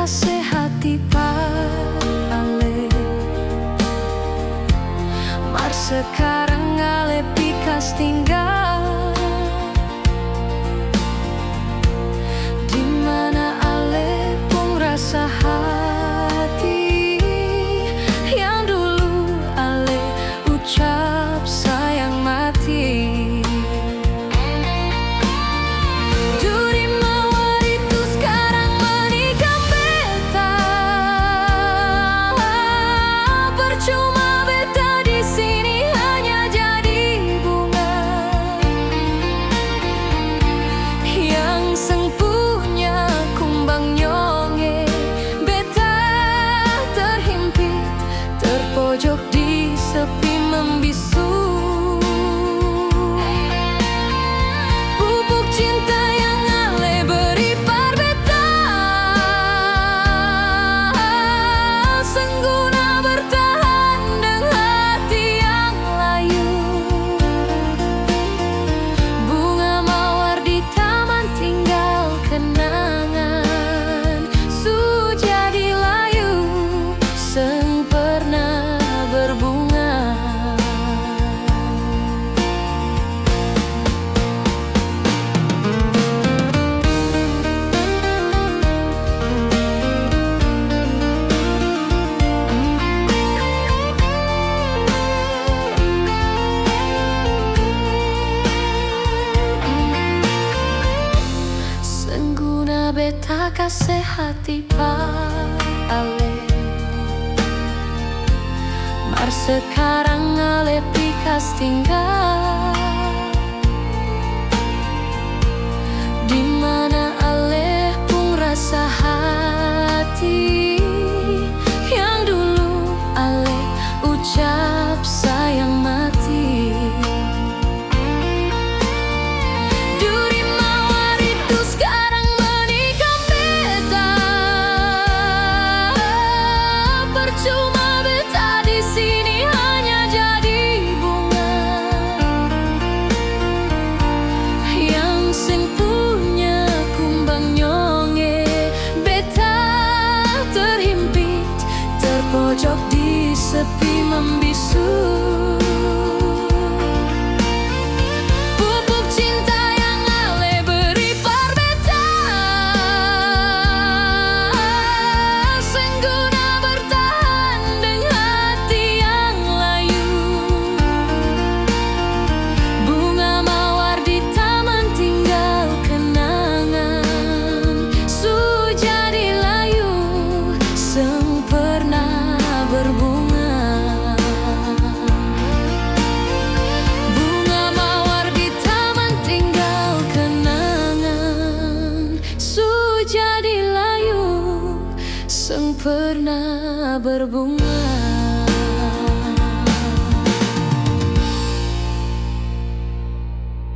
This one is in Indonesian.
kasih hati pale mar sekarang ale pikas tinggal dimana ale pun rasa hati yang dulu ale ucap sayang mati. Pojok di sepi membisu, pupuk cinta yang ale beri parbeta sengguna bertahan dengan hati yang layu. Bunga mawar di taman tinggal kenangan su jadi layu seng pernah berbunga. Sengguna beta kasih hati pale mar sekarang ale pikas tinggal dimana ale pun rasa hati yang dulu ale ucap sayang mati. Duri mawar itu sekarang menikam beta, percuma beta di sini hanya jadi bunga yang sing punya kumbang nyonge. Beta terhimpit terpojok di sepi membisu, pupuk cinta yang ale beri parbeta sengguna bertahan dengan hati yang layu. Bunga mawar di taman tinggal kenangan su jadi layu seng pernah berbunga. Bunga mawar di taman tinggal kenangan su jadi layu seng pernah berbunga.